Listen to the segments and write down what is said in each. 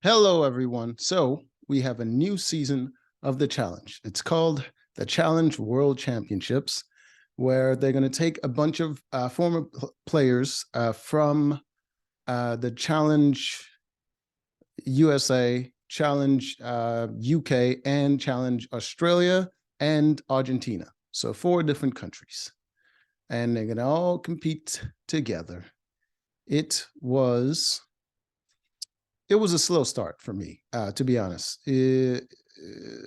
Hello, everyone. So we have a new season of the challenge. It's called the Challenge World Championships, where they're going to take a bunch of former players from the Challenge USA, Challenge UK, and Challenge Australia and Argentina. So 4 different countries. And they're going to all compete together. It was it was a slow start for me, to be honest. It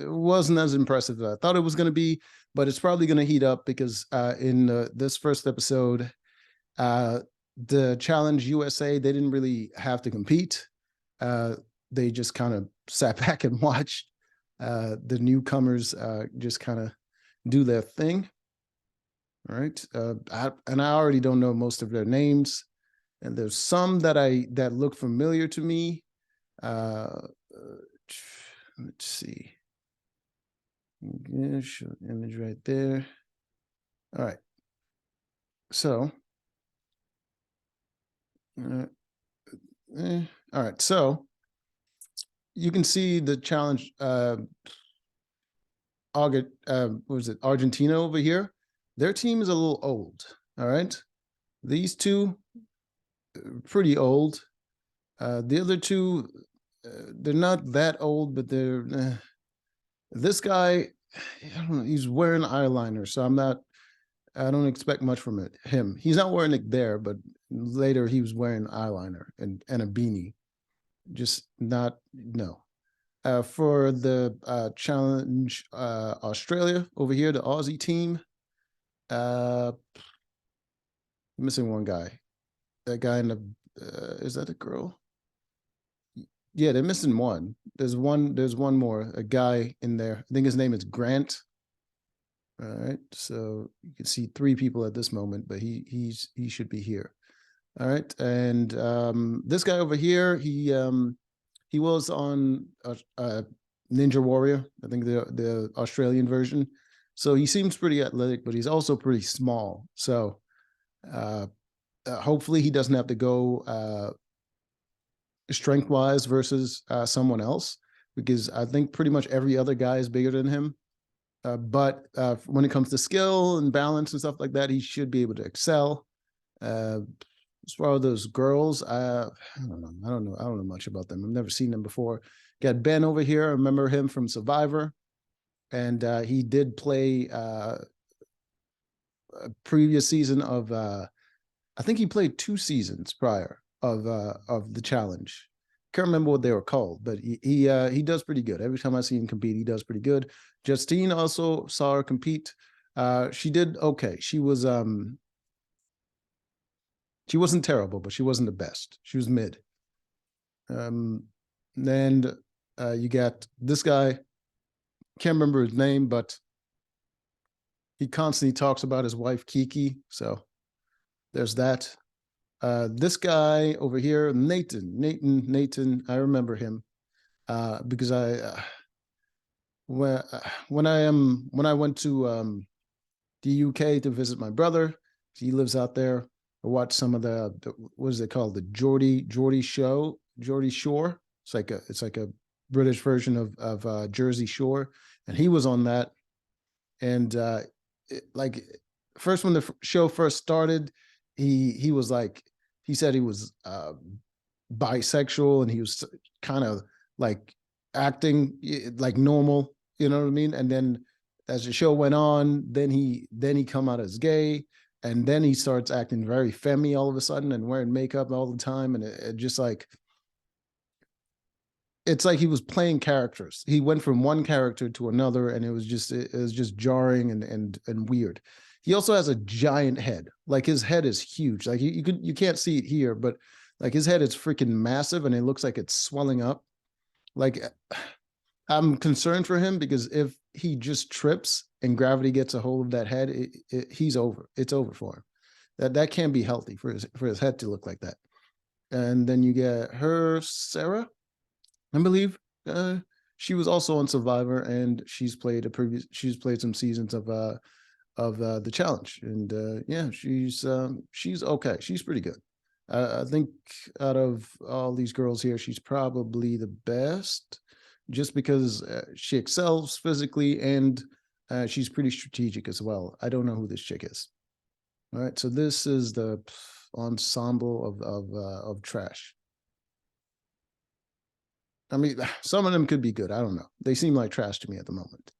wasn't as impressive as I thought it was going to be, but it's probably going to heat up because in this first episode, uh, the Challenge USA, they didn't really have to compete. Uh, they just kind of sat back and watched the newcomers just kind of do their thing. All right. And I already don't know most of their names. And there's some that look familiar to me. Uh, let's see. Yeah, show image right there. All right. So, uh, all right. So you can see the challenge. What was it? Argentina over here. Their team is a little old. All right. These two, pretty old. The other two, they're not that old, but they're. This guy, I don't know, he's wearing eyeliner, so I don't expect much from him. He's not wearing it there, but later he was wearing eyeliner and a beanie. Just not, no. For the challenge Australia over here, the Aussie team, uh, missing one guy. That guy in the is that a girl? Yeah, they're missing one. There's one more, a guy in there. I think his name is Grant. All right, so you can see 3 people at this moment, but he should be here. All right, and this guy over here, he was on Ninja Warrior, I think the Australian version. So he seems pretty athletic, but he's also pretty small. So uh, hopefully he doesn't have to go strength wise versus someone else, because I think pretty much every other guy is bigger than him. But when it comes to skill and balance and stuff like that, he should be able to excel. As far as those girls, I don't know. I don't know much about them. I've never seen them before. Got Ben over here. I remember him from Survivor, and he did play a previous season of. I think he played 2 seasons prior of the challenge. Can't remember what they were called, but he does pretty good. Every time I see him compete, he does pretty good. Justine also saw her compete. She did okay. She wasn't terrible, but she wasn't the best. She was mid. And you got this guy. Can't remember his name, but he constantly talks about his wife Kiki. So there's that. This guy over here, Nathan. I remember him because when I went to the UK to visit my brother, he lives out there. I watched some of the what is it called, the Geordie Shore. It's like a British version of Jersey Shore, and he was on that. And like first when the show first started, he was like he said he was bisexual, and he was kind of like acting like normal, you know what I mean? And then as the show went on, then he come out as gay, and then he starts acting very femmy all of a sudden and wearing makeup all the time, and it just like it's like he was playing characters. He went from one character to another, and it was just jarring and weird. He also has a giant head. Like his head is huge. Like you can't see it here, but like his head is freaking massive, and it looks like it's swelling up. Like I'm concerned for him, because if he just trips and gravity gets a hold of that head, he's over. It's over for him. That can't be healthy for his head to look like that. And then you get her, Sarah, I believe. She was also on Survivor, and she's played some seasons of the challenge, and yeah, she's okay. She's pretty good. I think out of all these girls here, she's probably the best, just because she excels physically and she's pretty strategic as well. I don't know who this chick is. All right, so this is the ensemble of trash. I mean, some of them could be good. I don't know. They seem like trash to me at the moment.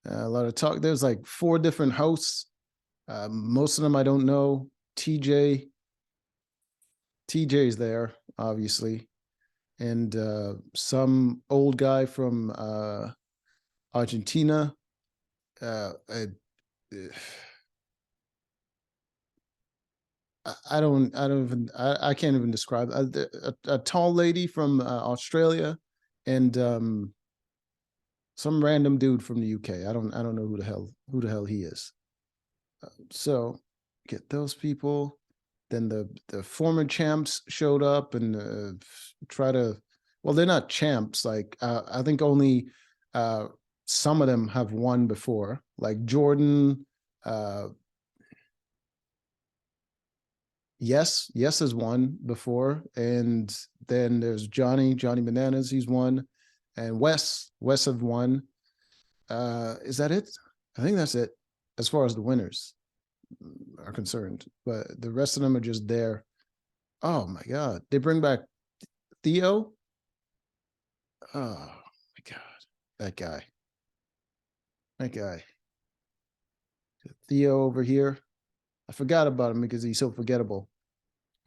A lot of talk. There's like 4 different hosts. Most of them I don't know. TJ, TJ's there, obviously, and some old guy from Argentina. Uh, I, I can't even describe a tall lady from Australia, and some random dude from the UK. I don't know who the hell he is. So get those people. Then the former champs showed up and try to. Well, they're not champs. Like I think only some of them have won before. Like Jordan. Yes has won before, and then there's Johnny Bananas. He's won, and Wes have won. Is that it? I think that's it as far as the winners are concerned. But the rest of them are just there. Oh my God. They bring back Theo. Oh my God. That guy. That guy. Theo over here. I forgot about him because he's so forgettable.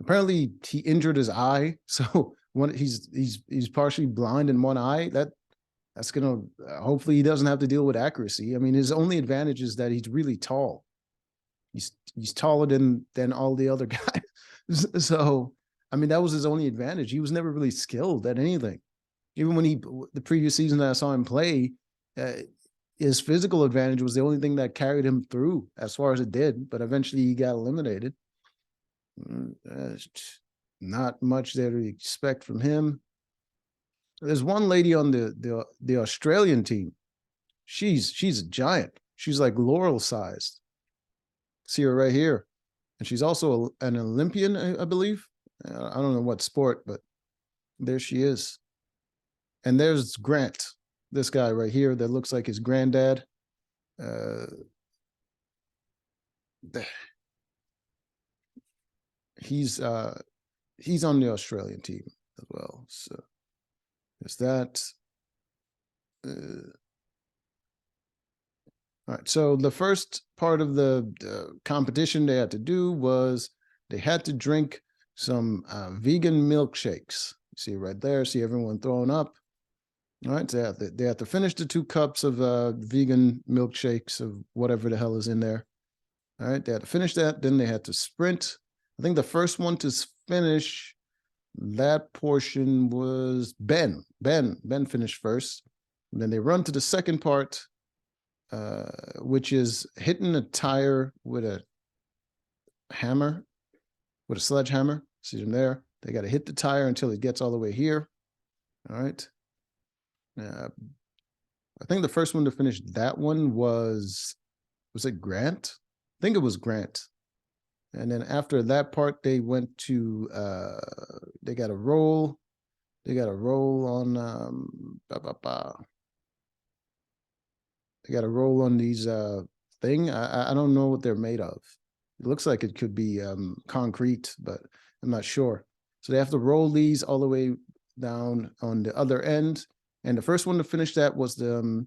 Apparently he injured his eye. So he's partially blind in one eye. That's gonna hopefully he doesn't have to deal with accuracy. I mean, his only advantage is that he's really tall. He's taller than all the other guys. So I mean, that was his only advantage. He was never really skilled at anything. Even when the previous season that I saw him play, his physical advantage was the only thing that carried him through as far as it did. But eventually he got eliminated. Not much there to expect from him. There's one lady on the Australian team. She's a giant. She's like Laurel sized. See her right here, and she's also an Olympian, I believe. I don't know what sport, but there she is. And there's Grant, this guy right here that looks like his granddad. He's on the Australian team as well. So there's that. All right. So the first part of the competition they had to do was they had to drink some vegan milkshakes. You see right there. See everyone throwing up. All right. So they have to finish the 2 cups of vegan milkshakes of whatever the hell is in there. All right. They had to finish that. Then they had to sprint. I think the first one to finish that portion was Ben. Ben finished first. And then they run to the second part, which is hitting a tire with a hammer, with a sledgehammer. See them there. They got to hit the tire until it gets all the way here. All right. I think the first one to finish that one was it Grant? I think it was Grant. And then after that part, they went to they got a roll. They got a roll on they got a roll on these thing. I don't know what they're made of. It looks like it could be concrete, but I'm not sure. So they have to roll these all the way down on the other end. And the first one to finish that was the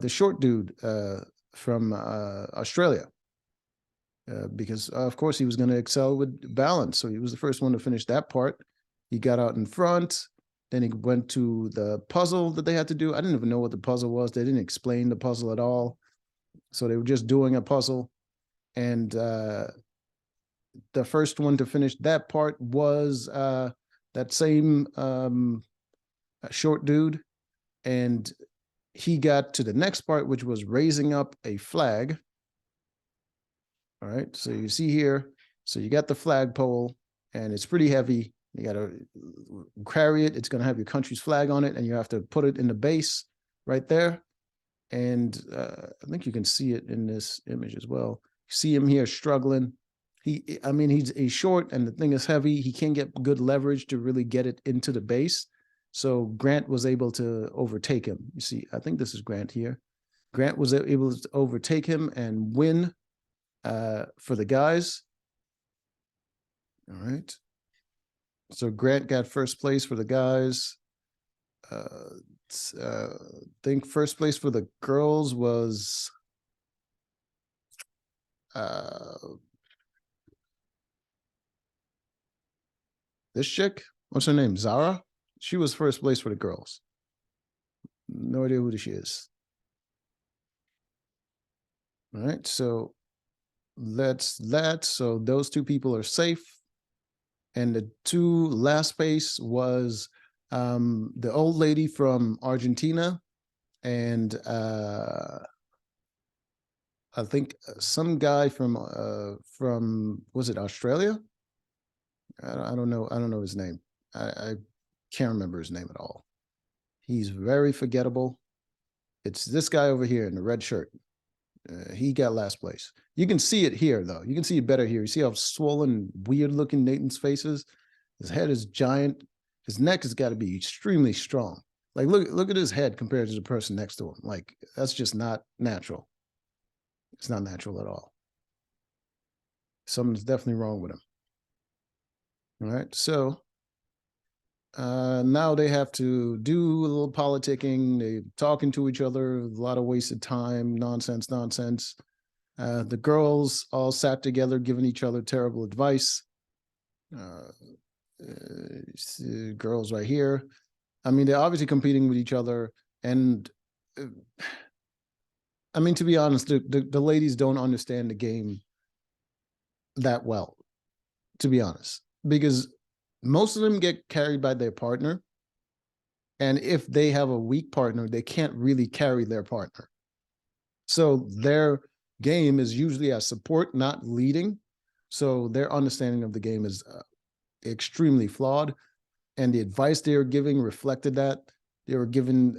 short dude from Australia. Because of course he was going to excel with balance. So he was the first one to finish that part. He got out in front. Then he went to the puzzle that they had to do. I didn't even know what the puzzle was. They didn't explain the puzzle at all. So they were just doing a puzzle. And the first one to finish that part was that same short dude. And he got to the next part, which was raising up a flag. All right, so you see here, so you got the flagpole, and it's pretty heavy. You got to carry it. It's going to have your country's flag on it, and you have to put it in the base right there. And I think you can see it in this image as well. You see him here struggling. I mean, he's short and the thing is heavy. He can't get good leverage to really get it into the base. So Grant was able to overtake him. You see, I think this is Grant here. Grant was able to overtake him and win for the guys. All right. So Grant got first place for the guys. I think first place for the girls was this chick. What's her name? Zara. She was first place for the girls. No idea who she is. All right, so that's that. So those two people are safe. And the two last place was the old lady from Argentina and I think some guy from was it Australia? I don't know. I don't know his name. I can't remember his name at all. He's very forgettable. It's this guy over here in the red shirt. He got last place. You can see it here, though. You can see it better here. You see how swollen, weird-looking Nathan's face is? His head is giant. His neck has got to be extremely strong. Like, look at his head compared to the person next to him. Like, that's just not natural. It's not natural at all. Something's definitely wrong with him. All right, so now they have to do a little politicking. They're talking to each other, a lot of wasted time, nonsense. The girls all sat together, giving each other terrible advice. Girls right here. I mean, they're obviously competing with each other. And I mean, to be honest, the ladies don't understand the game that well, to be honest, because most of them get carried by their partner. And if they have a weak partner, they can't really carry their partner. So their game is usually as support, not leading. So their understanding of the game is extremely flawed. And the advice they were giving reflected that. They were given,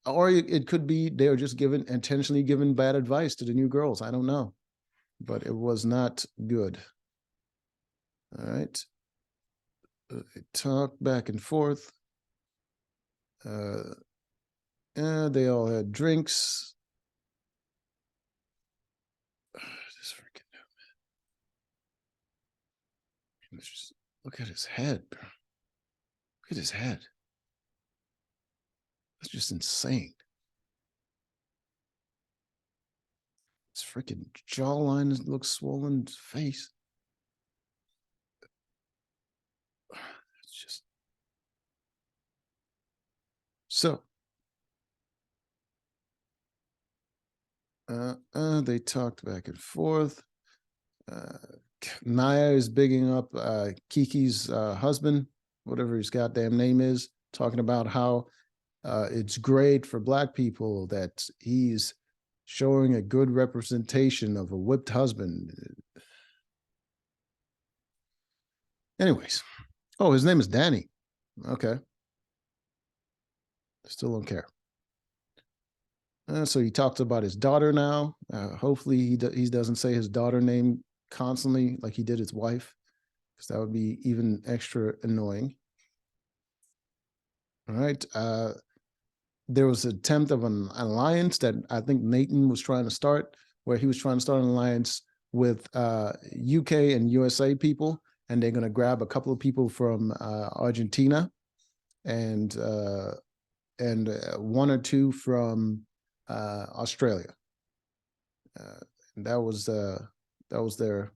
or it could be they were just intentionally given bad advice to the new girls. I don't know. But it was not good. All right. They talk back and forth. They all had drinks. Just freaking man. Just look at his head, bro. Look at his head. That's just insane. His freaking jawline looks swollen. His face. It's just so. They talked back and forth. Naya is bigging up Kiki's husband, whatever his goddamn name is, talking about how it's great for Black people that he's showing a good representation of a whipped husband. Anyways, oh, his name is Danny. Okay. Still don't care. So he talks about his daughter now. Hopefully he doesn't say his daughter name constantly like he did his wife, because that would be even extra annoying. All right. There was an attempt of an alliance that I think Nathan was trying to start, where he was trying to start an alliance with UK and USA people, and they're going to grab a couple of people from Argentina and one or two from Australia. That was their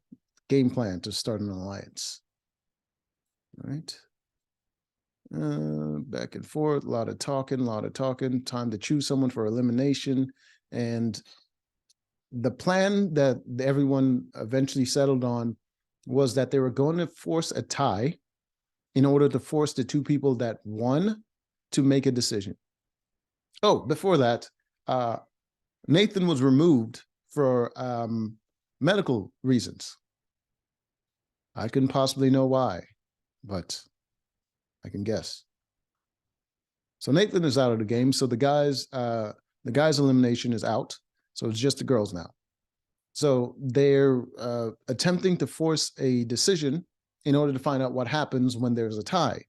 game plan to start an alliance. All right. Back and forth, a lot of talking, time to choose someone for elimination. And the plan that everyone eventually settled on was that they were going to force a tie in order to force the two people that won to make a decision. Oh, before that, Nathan was removed for medical reasons. I couldn't possibly know why, but I can guess. So Nathan is out of the game. So the guys' elimination is out. So it's just the girls now. So they're attempting to force a decision in order to find out what happens when there's a tie.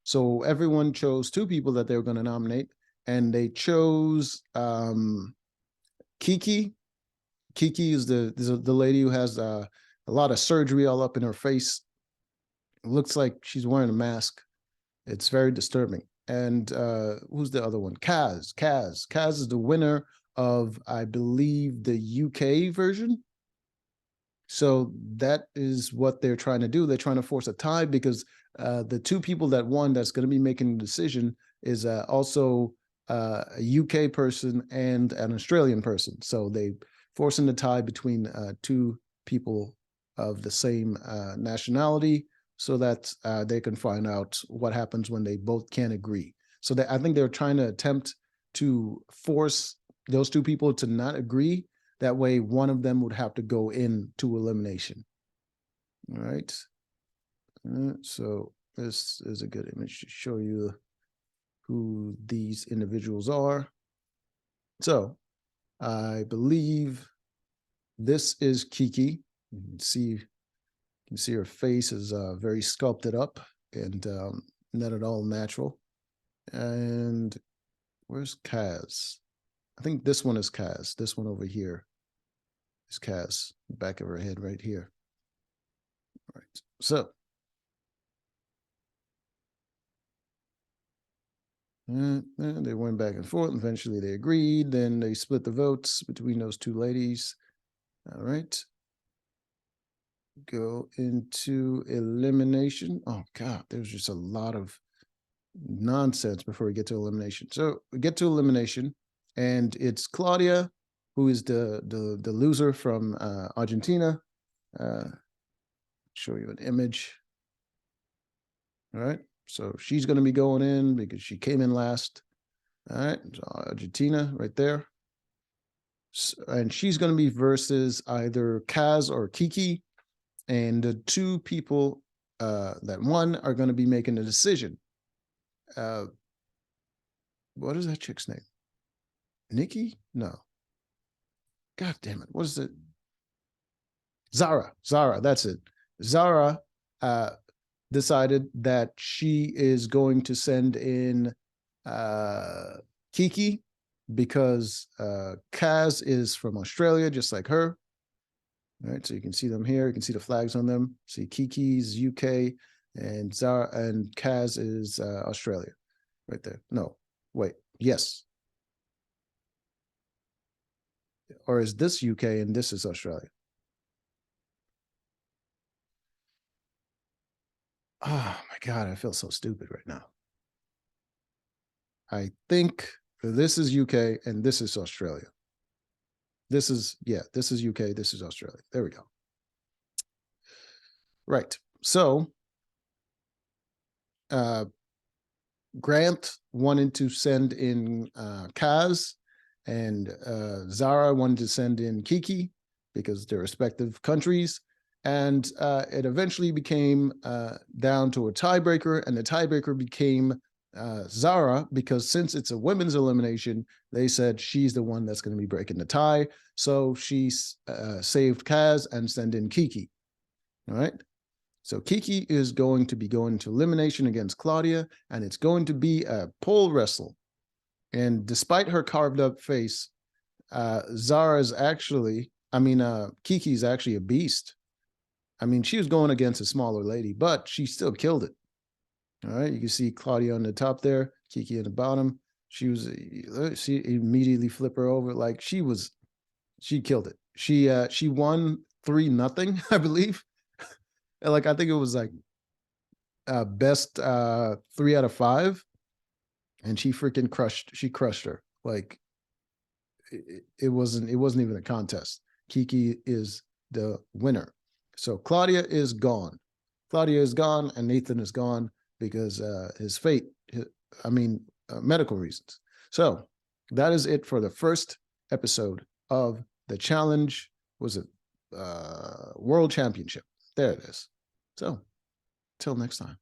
So everyone chose two people that they were going to nominate, and they chose Kiki. Kiki is the lady who has a lot of surgery all up in her face. It looks like she's wearing a mask. It's very disturbing. And who's the other one? Kaz. Kaz is the winner of, I believe, the UK version. So that is what they're trying to do. They're trying to force a tie because the two people that won that's going to be making the decision is also a UK person and an Australian person. So they forcing the tie between two people of the same nationality so that they can find out what happens when they both can't agree. So I think they're trying to attempt to force those two people to not agree. That way, one of them would have to go into elimination. All right. So this is a good image to show you who these individuals are. So I believe this is Kiki. You can see her face is very sculpted up and not at all natural. And where's Kaz? I think this one is Kaz. This one over here is Kaz. Back of her head right here. All right. So they went back and forth. Eventually they agreed. Then they split the votes between those two ladies. All right. Go into elimination. Oh God, there's just a lot of nonsense before we get to elimination. So we get to elimination, and it's Claudia, who is the loser from Argentina. Show you an image. All right. So she's going to be going in because she came in last. All right. So Argentina right there. And she's going to be versus either Kaz or Kiki. And the two people that won are going to be making a decision. What is that chick's name? Nikki? No. God damn it. What is it? Zara. That's it. Zara decided that she is going to send in Kiki because Kaz is from Australia, just like her. All right, so you can see them here. You can see the flags on them. See Kiki's UK and Zara and Kaz is Australia, right there. No, wait, yes. Or is this UK and this is Australia? Oh my God, I feel so stupid right now. I think this is UK and this is Australia. This is UK, this is Australia. There we go. Right. So Grant wanted to send in Kaz, and Zara wanted to send in Kiki because they're respective countries. And it eventually became down to a tiebreaker, and the tiebreaker became Zara because since it's a women's elimination, they said she's the one that's going to be breaking the tie. So she saved Kaz and sent in Kiki. All right. So Kiki is going to be going to elimination against Claudia, and it's going to be a pole wrestle. And despite her carved up face, Zara's actually, Kiki's actually a beast. I mean, she was going against a smaller lady, but she still killed it. All right, you can see Claudia on the top there, Kiki on the bottom. She immediately flip her over like she killed it. She won 3-0, I believe. Like I think it was like best 3 out of 5, and she crushed her. Like it wasn't even a contest. Kiki is the winner. So Claudia is gone. And Nathan is gone because his fate, medical reasons. So that is it for the first episode of the challenge. Was it World Championship? There it is. So till next time.